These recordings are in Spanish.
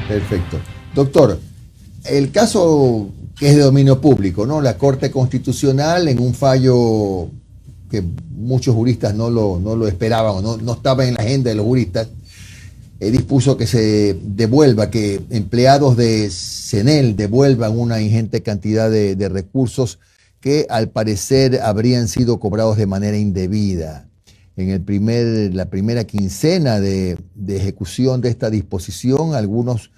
Perfecto. Doctor, el caso que es de dominio público, ¿no? La Corte Constitucional, en un fallo que muchos juristas no lo esperaban o no estaba en la agenda de los juristas, dispuso que se devuelva, que empleados de CENEL devuelvan una ingente cantidad de recursos que al parecer habrían sido cobrados de manera indebida. En la primera quincena de ejecución de esta disposición, algunos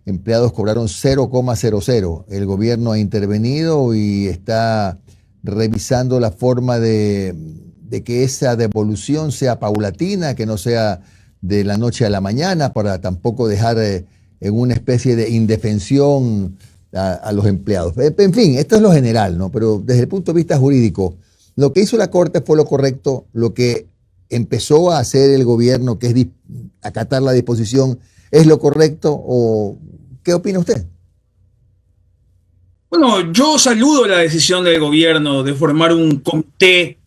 empleados cobraron 0,00. El gobierno ha intervenido y está revisando la forma de que esa devolución sea paulatina, que no sea de la noche a la mañana, para tampoco dejar en una especie de indefensión a los empleados. En fin, esto es lo general, ¿no? Pero desde el punto de vista jurídico, lo que hizo la Corte fue lo correcto. Lo que empezó a hacer el gobierno, que es acatar la disposición, ¿es lo correcto o qué opina usted? Bueno, yo saludo la decisión del gobierno de formar un comité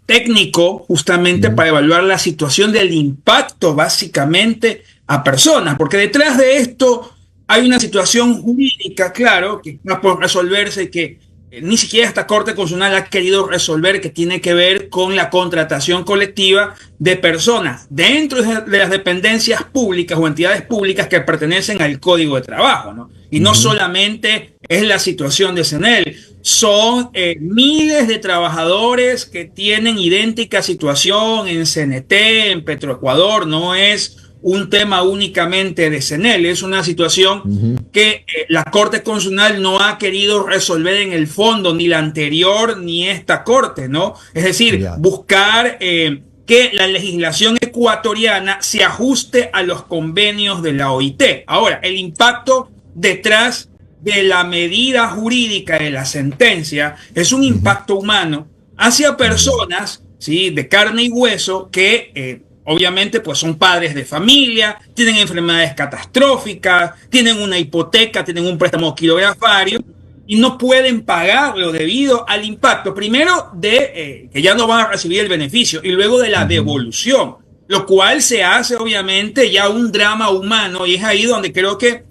técnico justamente para evaluar la situación del impacto básicamente a personas, porque detrás de esto hay una situación jurídica, claro, que está por resolverse y que ni siquiera esta Corte Constitucional ha querido resolver, que tiene que ver con la contratación colectiva de personas dentro de las dependencias públicas o entidades públicas que pertenecen al Código de Trabajo, ¿no? Y no solamente es la situación de CENEL, son miles de trabajadores que tienen idéntica situación en CNT, en Petroecuador. No es un tema únicamente de CENEL, es una situación que la Corte Constitucional no ha querido resolver en el fondo, ni la anterior ni esta Corte, ¿no? Es decir, buscar que la legislación ecuatoriana se ajuste a los convenios de la OIT. Ahora, el impacto detrás de la medida jurídica de la sentencia es un impacto humano hacia personas, ¿sí?, de carne y hueso que obviamente pues son padres de familia, tienen enfermedades catastróficas, tienen una hipoteca, tienen un préstamo quirografario y no pueden pagarlo debido al impacto, primero de que ya no van a recibir el beneficio y luego de la devolución, lo cual se hace obviamente ya un drama humano, y es ahí donde creo que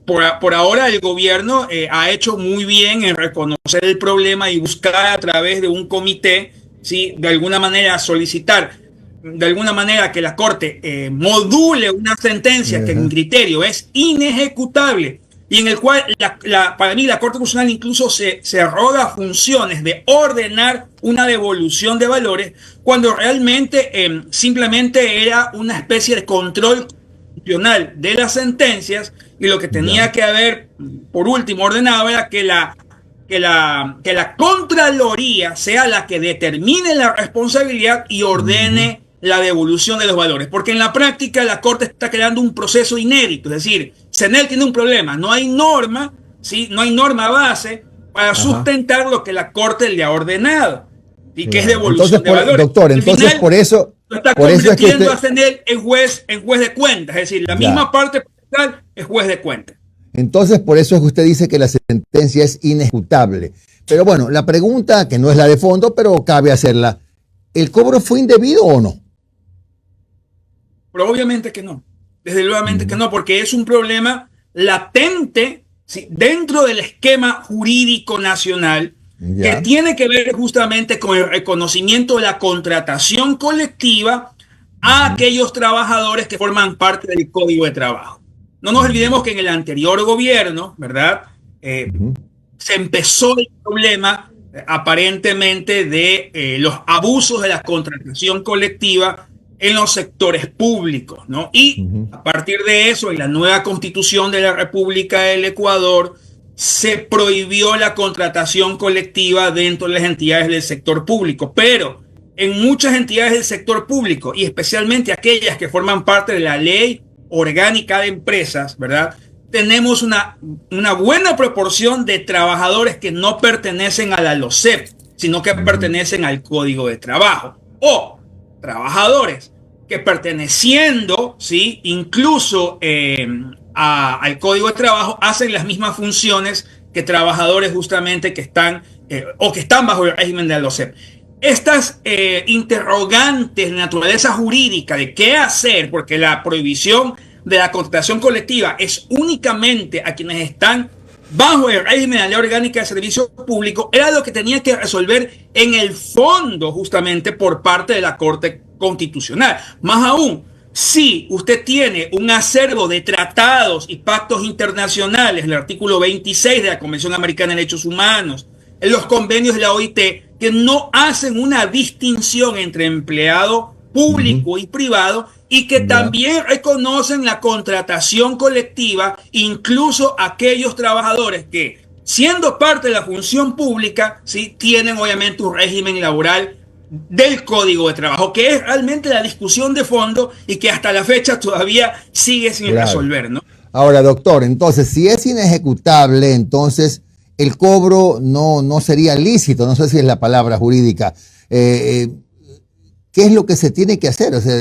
por ahora el gobierno ha hecho muy bien en reconocer el problema y buscar a través de un comité, ¿sí?, de alguna manera solicitar de alguna manera que la Corte module una sentencia que en criterio es inejecutable y en el cual para mí la Corte Constitucional incluso se arroga funciones de ordenar una devolución de valores cuando realmente simplemente era una especie de control constitucional de las sentencias, y lo que tenía que haber por último ordenado era que la Contraloría sea la que determine la responsabilidad y ordene la devolución de los valores, porque en la práctica la Corte está creando un proceso inédito. Es decir, CENEL tiene un problema, no hay norma, ¿sí?, no hay norma base para sustentar lo que la Corte le ha ordenado y que es devolución de valores. Doctor, entonces final, por eso está por eso es que convirtiendo a CENEL en juez de cuentas, es decir, la misma parte procesal es juez de cuentas. Entonces por eso es que usted dice que la sentencia es inejecutable. Pero bueno, la pregunta, que no es la de fondo, pero cabe hacerla: ¿el cobro fue indebido o no? Pero obviamente que no, desde luego que no, porque es un problema latente, ¿sí?, dentro del esquema jurídico nacional que tiene que ver justamente con el reconocimiento de la contratación colectiva a aquellos trabajadores que forman parte del Código de Trabajo. No nos olvidemos que en el anterior gobierno, ¿verdad?, se empezó el problema aparentemente de los abusos de la contratación colectiva en los sectores públicos, ¿no? Y a partir de eso, en la nueva Constitución de la República del Ecuador, se prohibió la contratación colectiva dentro de las entidades del sector público. Pero en muchas entidades del sector público, y especialmente aquellas que forman parte de la Ley Orgánica de Empresas, ¿verdad?, tenemos una buena proporción de trabajadores que no pertenecen a la LOCEP, sino que pertenecen al Código de Trabajo, o trabajadores que perteneciendo, ¿sí?, incluso al Código de Trabajo, hacen las mismas funciones que trabajadores justamente que están o que están bajo el régimen de la LOCEP. Estas interrogantes de naturaleza jurídica de qué hacer, porque la prohibición de la contratación colectiva es únicamente a quienes están bajo el régimen de la Ley Orgánica de Servicio Público, era lo que tenía que resolver en el fondo justamente por parte de la Corte Constitucional. Más aún, si usted tiene un acervo de tratados y pactos internacionales, el artículo 26 de la Convención Americana de Derechos Humanos, en los convenios de la OIT, que no hacen una distinción entre empleado público y privado, y que también reconocen la contratación colectiva, incluso aquellos trabajadores que, siendo parte de la función pública, ¿sí?, tienen obviamente un régimen laboral del Código de Trabajo, que es realmente la discusión de fondo y que hasta la fecha todavía sigue sin resolver, ¿no? Ahora, doctor, entonces, si es inejecutable, entonces el cobro no sería lícito, no sé si es la palabra jurídica. ¿Qué es lo que se tiene que hacer? O sea,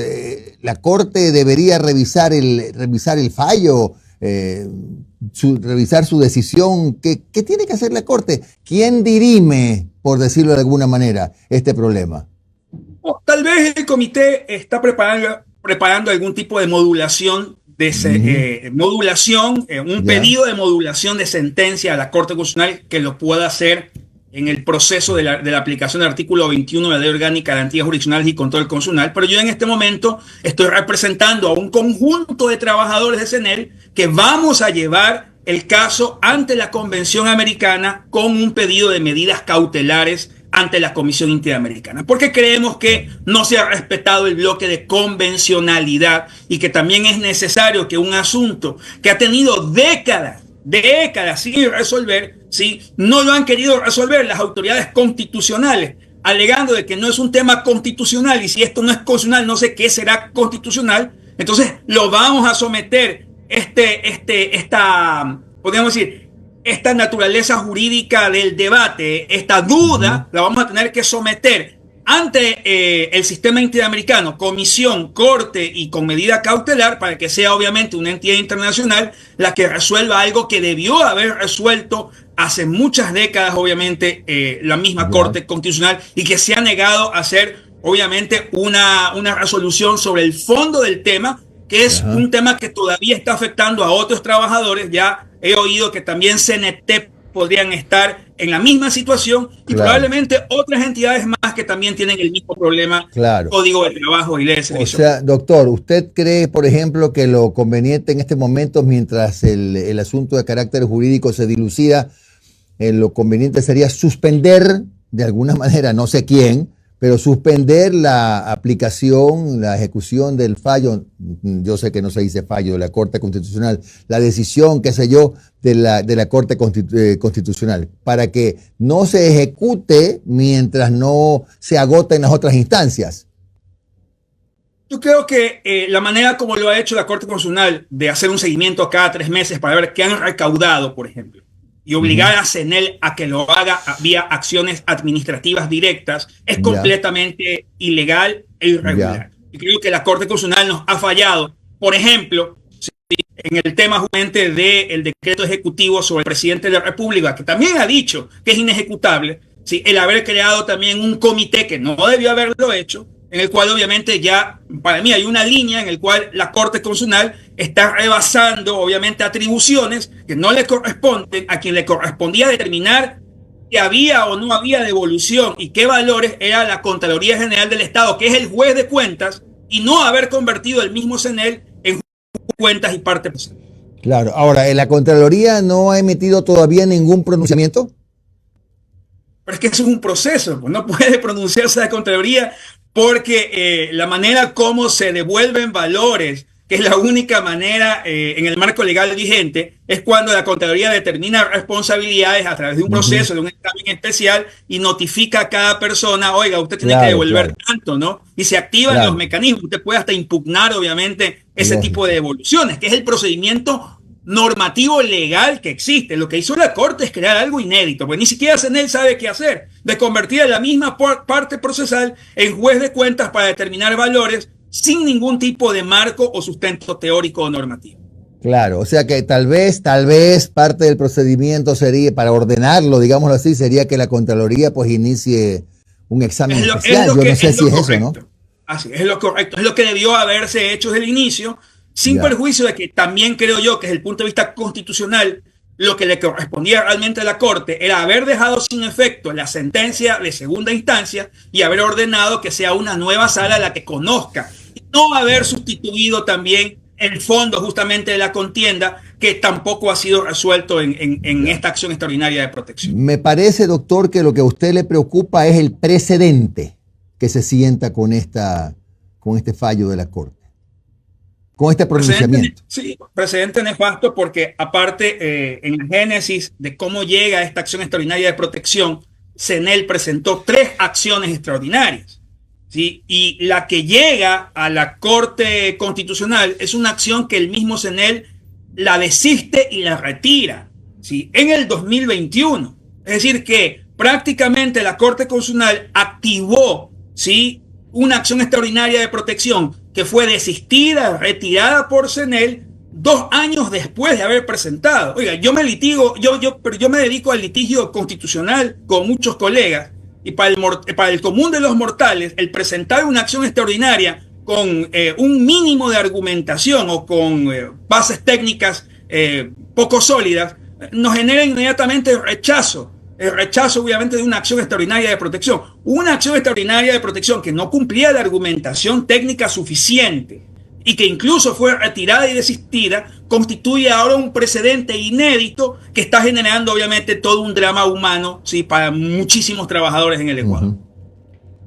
la Corte debería revisar el fallo, revisar su decisión. ¿Qué tiene que hacer la Corte? ¿Quién dirime, por decirlo de alguna manera, este problema? Tal vez el comité está preparando algún tipo de modulación, un pedido de modulación de sentencia a la Corte Constitucional que lo pueda hacer en el proceso de la aplicación del artículo 21 de la Ley Orgánica de Garantías Jurisdiccionales y Control Constitucional, pero yo en este momento estoy representando a un conjunto de trabajadores de CNEL que vamos a llevar el caso ante la Convención Americana con un pedido de medidas cautelares ante la Comisión Interamericana, porque creemos que no se ha respetado el bloque de convencionalidad y que también es necesario que un asunto que ha tenido décadas sin resolver, ¿sí?, no lo han querido resolver las autoridades constitucionales, alegando de que no es un tema constitucional, y si esto no es constitucional, no sé qué será constitucional. Entonces lo vamos a someter podríamos decir, esta naturaleza jurídica del debate, esta duda, la vamos a tener que someter ante el sistema interamericano, comisión, corte y con medida cautelar, para que sea obviamente una entidad internacional la que resuelva algo que debió haber resuelto hace muchas décadas, obviamente, la misma Corte Constitucional, y que se ha negado a hacer, obviamente, una resolución sobre el fondo del tema, que es un tema que todavía está afectando a otros trabajadores. Ya he oído que también CNT podrían estar en la misma situación y probablemente otras entidades más que también tienen el mismo problema, Código de Trabajo y Ley de Servicio. O sea, doctor, ¿usted cree, por ejemplo, que lo conveniente en este momento, mientras el asunto de carácter jurídico se dilucida, lo conveniente sería suspender de alguna manera, no sé quién, pero suspender la aplicación, la ejecución del fallo, yo sé que no se dice fallo, de la Corte Constitucional, la decisión, qué sé yo, de la Corte Constitucional, para que no se ejecute mientras no se agoten las otras instancias? Yo creo que la manera como lo ha hecho la Corte Constitucional de hacer un seguimiento cada 3 meses para ver qué han recaudado, por ejemplo, y obligar a CNEL a que lo haga vía acciones administrativas directas, es completamente ilegal e irregular. Y creo que la Corte Constitucional nos ha fallado. Por ejemplo, en el tema justamente del decreto ejecutivo sobre el presidente de la República, que también ha dicho que es inejecutable, ¿sí?, el haber creado también un comité que no debió haberlo hecho, en el cual obviamente ya, para mí, hay una línea en el cual la Corte Constitucional está rebasando obviamente atribuciones que no le corresponden a quien le correspondía determinar si había o no había devolución y qué valores era la Contraloría General del Estado, que es el juez de cuentas, y no haber convertido el mismo CNEL en cuentas y parte procesal. Claro. Ahora, ¿la Contraloría no ha emitido todavía ningún pronunciamiento? Pero es que eso es un proceso, pues no puede pronunciarse la Contraloría porque la manera como se devuelven valores, que es la única manera en el marco legal vigente, es cuando la Contraloría determina responsabilidades a través de un proceso, de un examen especial, y notifica a cada persona, oiga, usted tiene que devolver tanto, ¿no? Y se activan los mecanismos. Usted puede hasta impugnar, obviamente, ese tipo de devoluciones, que es el procedimiento normativo legal que existe. Lo que hizo la Corte es crear algo inédito, porque ni siquiera CNEL sabe qué hacer, de convertir a la misma parte procesal en juez de cuentas para determinar valores sin ningún tipo de marco o sustento teórico o normativo. Claro, o sea que tal vez parte del procedimiento sería, para ordenarlo, digámoslo así, sería que la Contraloría pues inicie un examen especial. Yo no sé si es eso, ¿no? Así es lo correcto, es lo que debió haberse hecho desde el inicio. sin perjuicio de que también creo yo que desde el punto de vista constitucional, lo que le correspondía realmente a la Corte era haber dejado sin efecto la sentencia de segunda instancia y haber ordenado que sea una nueva sala la que conozca, y no haber sustituido también el fondo justamente de la contienda, que tampoco ha sido resuelto en esta acción extraordinaria de protección. Me parece, doctor, que lo que a usted le preocupa es el precedente que se sienta con este fallo de la Corte, con este pronunciamiento. Sí, precedente nefasto, porque aparte, en la génesis de cómo llega esta acción extraordinaria de protección, CENEL presentó 3 acciones extraordinarias, ¿sí? Y la que llega a la Corte Constitucional es una acción que el mismo CENEL la desiste y la retira, ¿sí? En el 2021. Es decir, que prácticamente la Corte Constitucional activó, ¿sí?, una acción extraordinaria de protección que fue desistida, retirada por CENEL 2 años después de haber presentado. Oiga, yo me dedico al litigio constitucional con muchos colegas, y para el común de los mortales, el presentar una acción extraordinaria con un mínimo de argumentación o con bases técnicas poco sólidas, nos genera inmediatamente el rechazo obviamente de una acción extraordinaria de protección. Una acción extraordinaria de protección que no cumplía la argumentación técnica suficiente y que incluso fue retirada y desistida, constituye ahora un precedente inédito que está generando obviamente todo un drama humano, ¿sí?, para muchísimos trabajadores en el Ecuador.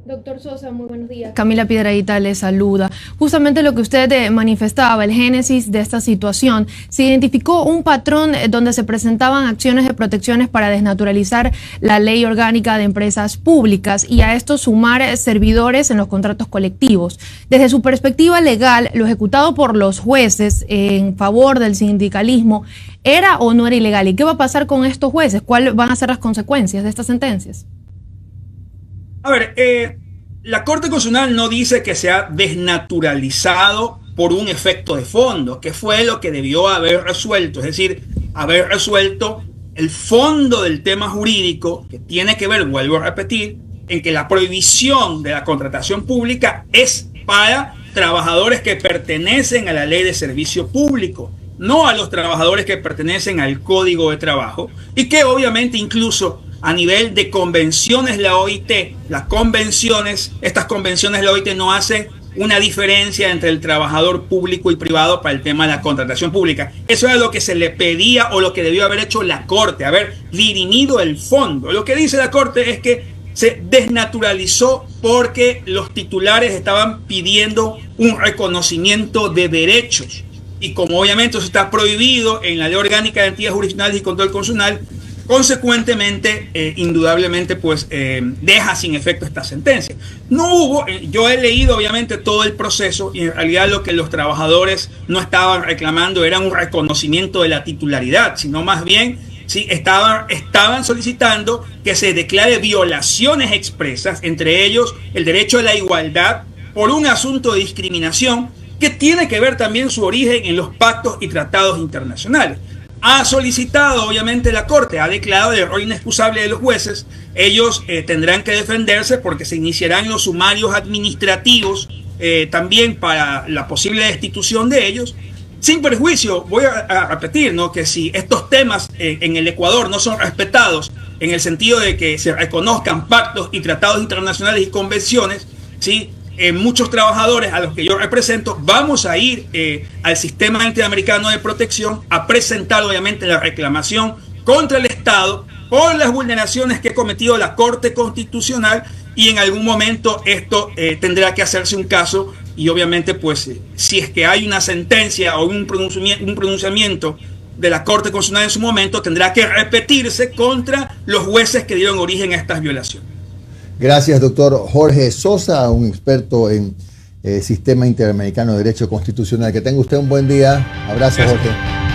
Doctor Sosa, muy buenos días. Camila Piedrahita le saluda. Justamente lo que usted manifestaba, el génesis de esta situación, se identificó un patrón donde se presentaban acciones de protecciones para desnaturalizar la ley orgánica de empresas públicas y a esto sumar servidores en los contratos colectivos. Desde su perspectiva legal, lo ejecutado por los jueces en favor del sindicalismo, ¿era o no era ilegal? ¿Y qué va a pasar con estos jueces? ¿Cuáles van a ser las consecuencias de estas sentencias? A ver, la Corte Constitucional no dice que se ha desnaturalizado por un efecto de fondo, que fue lo que debió haber resuelto, es decir, haber resuelto el fondo del tema jurídico, que tiene que ver, vuelvo a repetir, en que la prohibición de la contratación pública es para trabajadores que pertenecen a la ley de servicio público, no a los trabajadores que pertenecen al Código de Trabajo, y que obviamente incluso a nivel de convenciones la OIT, estas convenciones de la OIT no hacen una diferencia entre el trabajador público y privado para el tema de la contratación pública. Eso era lo que se le pedía o lo que debió haber hecho la Corte, haber dirimido el fondo. Lo que dice la Corte es que se desnaturalizó porque los titulares estaban pidiendo un reconocimiento de derechos. Y como obviamente eso está prohibido en la Ley Orgánica de Entidades Jurisdiccionales y Control Constitucional, consecuentemente, indudablemente, pues deja sin efecto esta sentencia. No hubo, yo he leído obviamente todo el proceso y en realidad lo que los trabajadores no estaban reclamando era un reconocimiento de la titularidad, sino más bien sí, estaban solicitando que se declare violaciones expresas, entre ellos el derecho a la igualdad por un asunto de discriminación que tiene que ver también su origen en los pactos y tratados internacionales. Ha solicitado, obviamente, la Corte, ha declarado el error inexcusable de los jueces. Ellos tendrán que defenderse porque se iniciarán los sumarios administrativos también para la posible destitución de ellos. Sin perjuicio, voy a repetir, ¿no?, que si estos temas en el Ecuador no son respetados en el sentido de que se reconozcan pactos y tratados internacionales y convenciones, ¿sí?, muchos trabajadores a los que yo represento vamos a ir al sistema interamericano de protección a presentar obviamente la reclamación contra el Estado por las vulneraciones que ha cometido la Corte Constitucional, y en algún momento esto tendrá que hacerse un caso y obviamente pues si es que hay una sentencia o un pronunciamiento de la Corte Constitucional en su momento, tendrá que repetirse contra los jueces que dieron origen a estas violaciones. Gracias, doctor Jorge Sosa, un experto en Sistema Interamericano de Derecho Constitucional. Que tenga usted un buen día. Abrazo, Jorge.